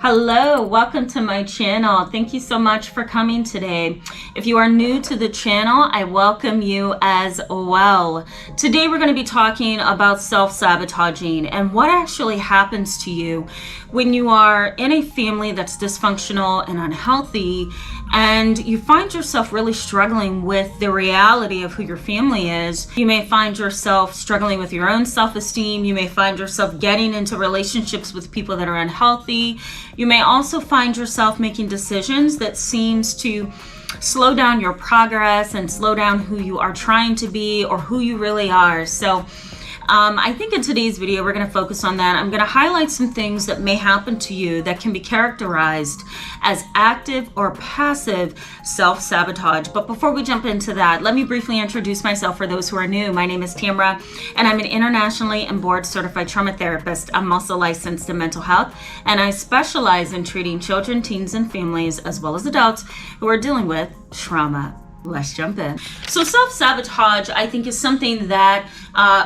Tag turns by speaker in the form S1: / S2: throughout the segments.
S1: Hello, welcome to my channel. Thank you so much for coming today. If you are new to the channel, I welcome you as well. Today we're going to be talking about self-sabotaging and what actually happens to you when you are in a family that's dysfunctional and unhealthy and you find yourself really struggling with the reality of who your family is. You may find yourself struggling with your own self-esteem. You may find yourself getting into relationships with people that are unhealthy. You may also find yourself making decisions that seems to slow down your progress and slow down who you are trying to be or who you really are. So I think in today's video, we're going to focus on that. I'm going to highlight some things that may happen to you that can be characterized as active or passive self-sabotage. But before we jump into that, let me briefly introduce myself for those who are new. My name is Tamara, and I'm an internationally and board certified trauma therapist. I'm also licensed in mental health, and I specialize in treating children, teens, and families, as well as adults who are dealing with trauma. Let's jump in. So self-sabotage, I think, is something that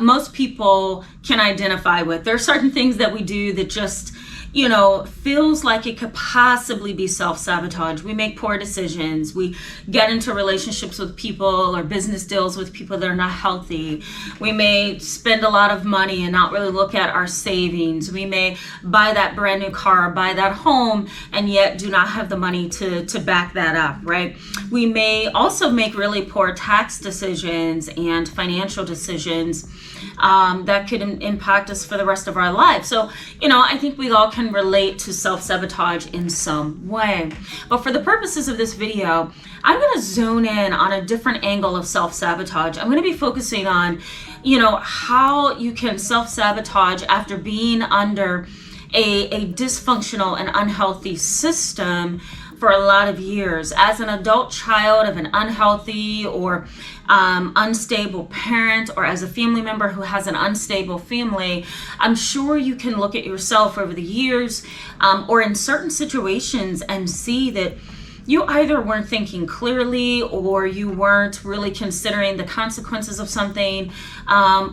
S1: most people can identify with. There are certain things that we do that just, feels like it could possibly be self-sabotage. We make poor decisions. We get into relationships with people or business deals with people that are not healthy. We may spend a lot of money and not really look at our savings. We may buy that brand new car, buy that home, and yet do not have the money to back that up, right? We may also make really poor tax decisions and financial decisions that could impact us for the rest of our lives. So, I think we all can relate to self-sabotage in some way. But for the purposes of this video, I'm going to zone in on a different angle of self-sabotage. I'm going to be focusing on, how you can self-sabotage after being under a dysfunctional and unhealthy system for a lot of years. As an adult child of an unhealthy or unstable parent, or as a family member who has an unstable family, I'm sure you can look at yourself over the years or in certain situations and see that you either weren't thinking clearly, or you weren't really considering the consequences of something,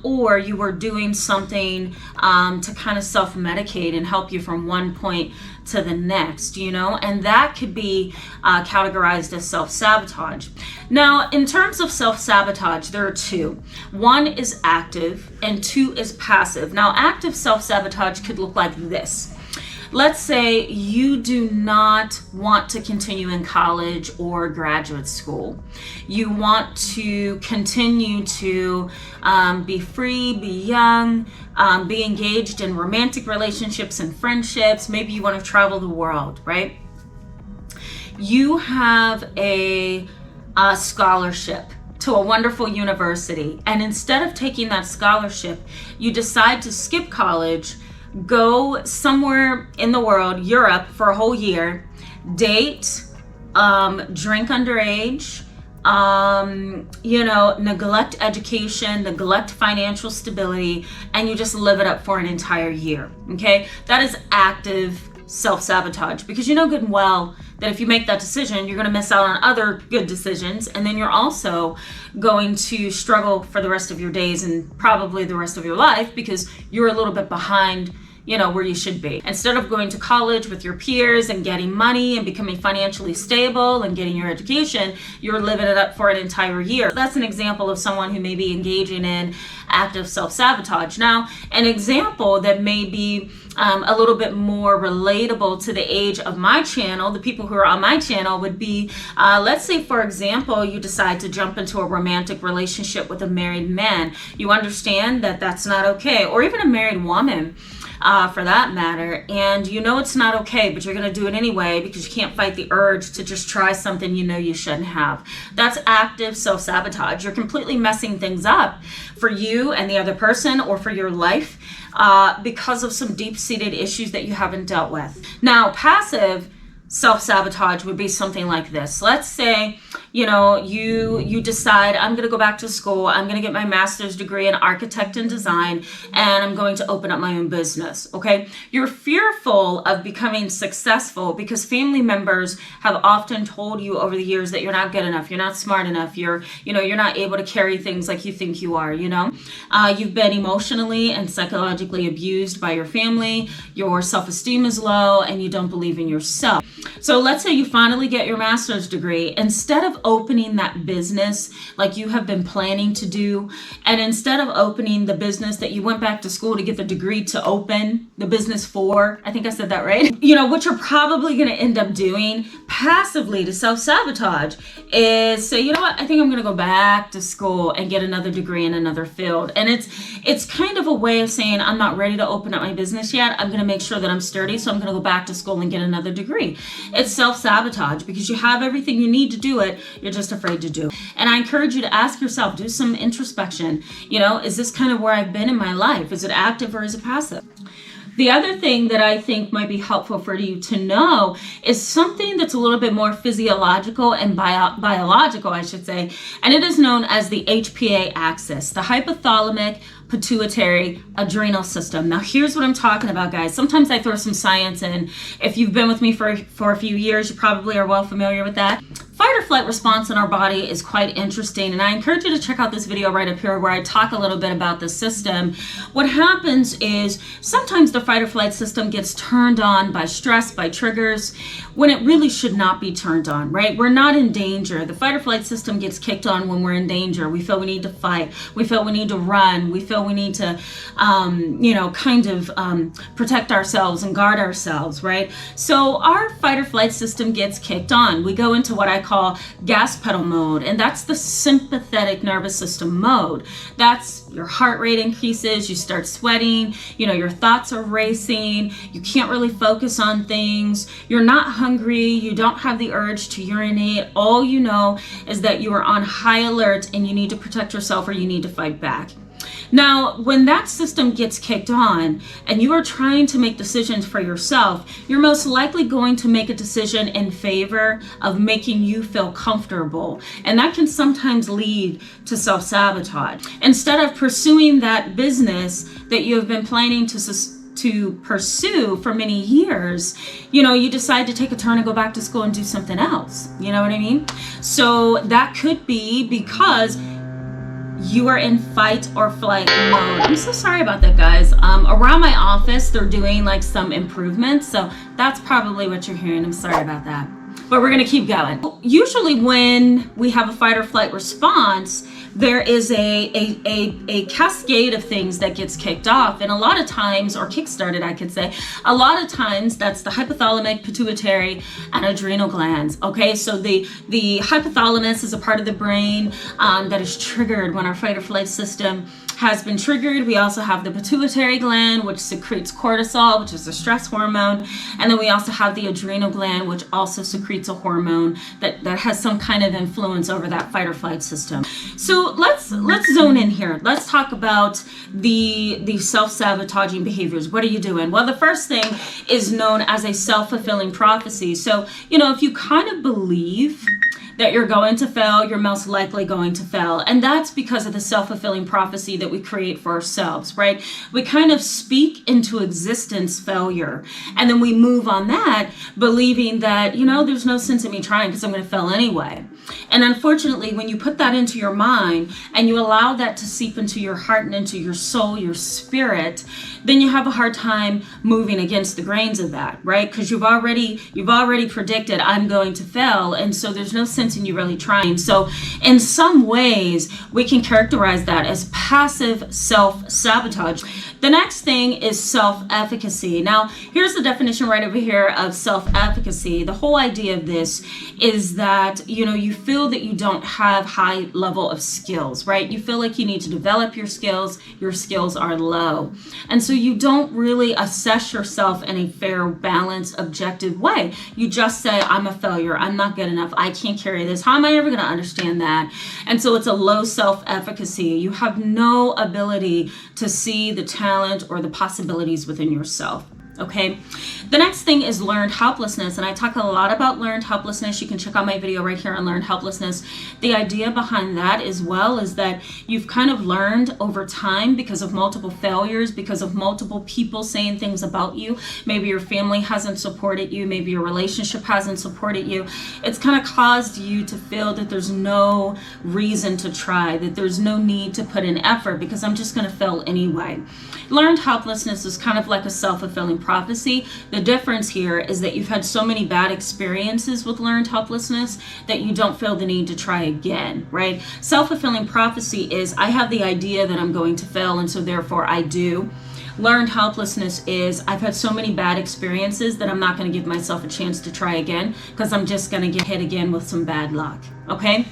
S1: or you were doing something to kind of self-medicate and help you from one point to the next, and that could be categorized as self-sabotage. Now, in terms of self-sabotage, there are two. One is active and two is passive. Now, active self-sabotage could look like this. Let's say you do not want to continue in college or graduate school. You want to continue to be free, be young, be engaged in romantic relationships and friendships. Maybe you want to travel the world, right? You have a scholarship to a wonderful university, and instead of taking that scholarship, you decide to skip college, go somewhere in the world, Europe, for a whole year, date, drink underage, neglect education, neglect financial stability, and you just live it up for an entire year, okay? That is active self-sabotage, because you know good and well that if you make that decision, you're going to miss out on other good decisions, and then you're also going to struggle for the rest of your days and probably the rest of your life because you're a little bit behind where you should be. Instead of going to college with your peers and getting money and becoming financially stable and getting your education, you're living it up for an entire year. That's an example of someone who may be engaging in active self-sabotage. Now, an example that may be a little bit more relatable to the age of my channel, the people who are on my channel, would be, let's say, for example, you decide to jump into a romantic relationship with a married man. You understand that that's not okay, or even a married woman, for that matter, and it's not okay, but you're going to do it anyway because you can't fight the urge to just try something you shouldn't have. That's active self-sabotage. You're completely messing things up for you and the other person, or for your life, because of some deep-seated issues that you haven't dealt with. Now, passive self-sabotage would be something like this. Let's say you decide, I'm going to go back to school, I'm going to get my master's degree in architect and design, and I'm going to open up my own business. Okay, you're fearful of becoming successful because family members have often told you over the years that you're not good enough, you're not smart enough, you're not able to carry things like you think you are. You've been emotionally and psychologically abused by your family, your self-esteem is low, and you don't believe in yourself. So let's say you finally get your master's degree. Instead of opening that business like you have been planning to do, and instead of opening the business that you went back to school to get the degree to open the business for, I think I said that right, what you're probably going to end up doing passively to self-sabotage is say, I think I'm going to go back to school and get another degree in another field. And it's kind of a way of saying, I'm not ready to open up my business yet. I'm going to make sure that I'm sturdy. So I'm going to go back to school and get another degree. It's self-sabotage because you have everything you need to do it. You're just afraid to do it. And I encourage you to ask yourself, do some introspection. Is this kind of where I've been in my life? Is it active or is it passive? The other thing that I think might be helpful for you to know is something that's a little bit more physiological and biological, I should say, and it is known as the HPA axis, the hypothalamic pituitary adrenal system. Now, here's what I'm talking about, guys. Sometimes I throw some science in. If you've been with me for a few years, you probably are well familiar with that. Fight or flight response in our body is quite interesting, and I encourage you to check out this video right up here where I talk a little bit about the system. What happens is sometimes the fight or flight system gets turned on by stress, by triggers, when it really should not be turned on, right? We're not in danger. The fight or flight system gets kicked on when we're in danger. We feel we need to fight. We feel we need to run. We feel we need to, protect ourselves and guard ourselves, right? So our fight or flight system gets kicked on. We go into what I call gas pedal mode, and that's the sympathetic nervous system mode. That's your heart rate increases, you start sweating, your thoughts are racing, you can't really focus on things, you're not hungry, you don't have the urge to urinate. All you know is that you are on high alert and you need to protect yourself or you need to fight back. Now, when that system gets kicked on and you are trying to make decisions for yourself, you're most likely going to make a decision in favor of making you feel comfortable. And that can sometimes lead to self-sabotage. Instead of pursuing that business that you have been planning to pursue for many years, you decide to take a turn and go back to school and do something else. You know what I mean? So that could be because you are in fight or flight mode. I'm so sorry about that, guys. Around my office, they're doing like some improvements. So that's probably what you're hearing. I'm sorry about that. But we're going to keep going. Usually when we have a fight or flight response, there is a cascade of things that gets kicked off. And a lot of times, or kickstarted, I could say, a lot of times that's the hypothalamic, pituitary, and adrenal glands. Okay, so the hypothalamus is a part of the brain that is triggered when our fight or flight system has been triggered. We also have the pituitary gland, which secretes cortisol, which is a stress hormone. And then we also have the adrenal gland, which also secretes a hormone that has some kind of influence over that fight or flight system. So let's zone in here. Let's talk about the self-sabotaging behaviors. What are you doing? Well, the first thing is known as a self-fulfilling prophecy. So, if you kind of believe that you're going to fail, you're most likely going to fail. And that's because of the self-fulfilling prophecy that we create for ourselves, right? We kind of speak into existence failure. And then we move on that, believing that, there's no sense in me trying because I'm going to fail anyway. And unfortunately, when you put that into your mind and you allow that to seep into your heart and into your soul, your spirit, then you have a hard time moving against the grains of that, right? Because you've already predicted I'm going to fail. And so there's no sense in you really trying. So in some ways, we can characterize that as passive self-sabotage. The next thing is self-efficacy. Now, here's the definition right over here of self-efficacy. The whole idea of this is that, you feel that you don't have high level of skills, right? You feel like you need to develop your skills are low. And so you don't really assess yourself in a fair, balanced, objective way. You just say, I'm a failure. I'm not good enough. I can't carry this. How am I ever going to understand that? And so it's a low self-efficacy. You have no ability to see the talent or the possibilities within yourself. Okay, the next thing is learned helplessness, and I talk a lot about learned helplessness. You can check out my video right here on learned helplessness. The idea behind that as well is that you've kind of learned over time, because of multiple failures, because of multiple people saying things about you. Maybe your family hasn't supported you, maybe your relationship hasn't supported you. It's kind of caused you to feel that there's no reason to try, that there's no need to put in effort because I'm just going to fail anyway. Learned helplessness is kind of like a self-fulfilling prophecy. The difference here is that you've had so many bad experiences with learned helplessness that you don't feel the need to try again, right? Self-fulfilling prophecy is I have the idea that I'm going to fail, and so therefore I do. Learned helplessness is I've had so many bad experiences that I'm not going to give myself a chance to try again because I'm just going to get hit again with some bad luck. Okay?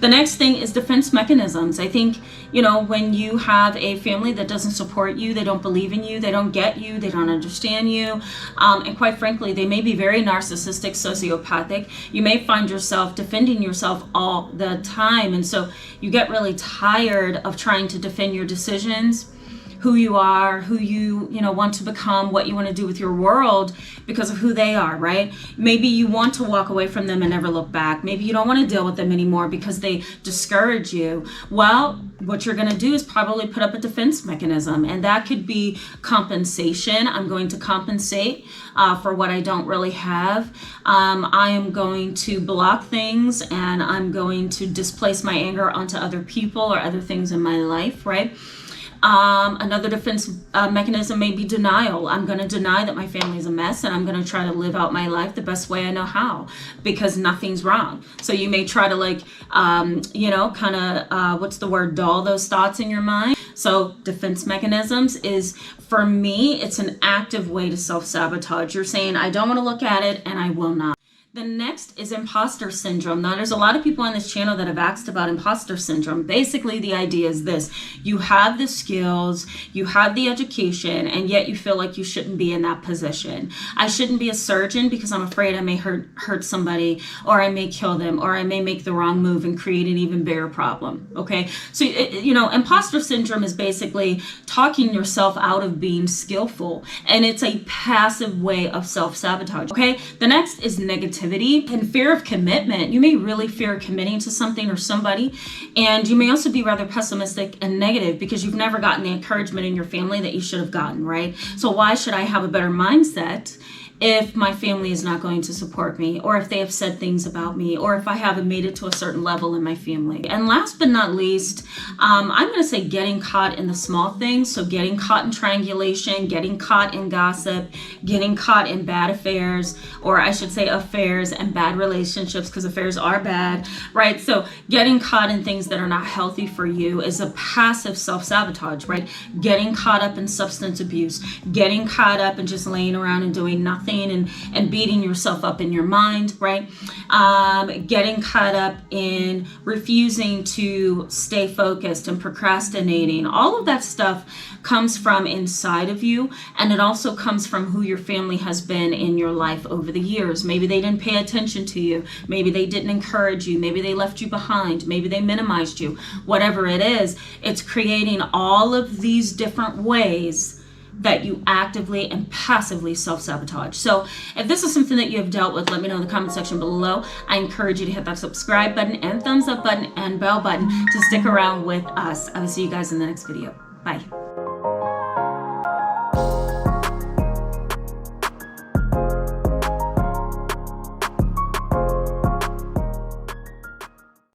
S1: The next thing is defense mechanisms. I think, when you have a family that doesn't support you, they don't believe in you, they don't get you, they don't understand you, and quite frankly, they may be very narcissistic, sociopathic. You may find yourself defending yourself all the time, and so you get really tired of trying to defend your decisions, who you are, who you want to become, what you want to do with your world because of who they are, right? Maybe you want to walk away from them and never look back. Maybe you don't want to deal with them anymore because they discourage you. Well, what you're going to do is probably put up a defense mechanism, and that could be compensation. I'm going to compensate for what I don't really have. I am going to block things, and I'm going to displace my anger onto other people or other things in my life, right? Another defense mechanism may be denial. I'm going to deny that my family is a mess, and I'm going to try to live out my life the best way I know how because nothing's wrong. So you may try to dull those thoughts in your mind. So defense mechanisms is, for me, it's an active way to self-sabotage. You're saying, I don't want to look at it and I will not. The next is imposter syndrome. Now, there's a lot of people on this channel that have asked about imposter syndrome. Basically, the idea is this. You have the skills, you have the education, and yet you feel like you shouldn't be in that position. I shouldn't be a surgeon because I'm afraid I may hurt somebody, or I may kill them, or I may make the wrong move and create an even bigger problem, okay? So, imposter syndrome is basically talking yourself out of being skillful, and it's a passive way of self-sabotage, okay? The next is negativity and fear of commitment. You may really fear committing to something or somebody, and you may also be rather pessimistic and negative because you've never gotten the encouragement in your family that you should have gotten, right? So why should I have a better mindset if my family is not going to support me, or if they have said things about me, or if I haven't made it to a certain level in my family? And last but not least, I'm going to say getting caught in the small things. So getting caught in triangulation, getting caught in gossip, getting caught in bad affairs, or I should say affairs and bad relationships, because affairs are bad, right? So getting caught in things that are not healthy for you is a passive self-sabotage, right? Getting caught up in substance abuse, getting caught up in just laying around and doing nothing, and beating yourself up in your mind, right? Getting caught up in refusing to stay focused and procrastinating. All of that stuff comes from inside of you, and it also comes from who your family has been in your life over the years. Maybe they didn't pay attention to you. Maybe they didn't encourage you. Maybe they left you behind. Maybe they minimized you. Whatever it is, it's creating all of these different ways that you actively and passively self-sabotage. So if this is something that you have dealt with, let me know in the comment section below. I encourage you to hit that subscribe button and thumbs up button and bell button to stick around with us. I will see you guys in the next video. Bye.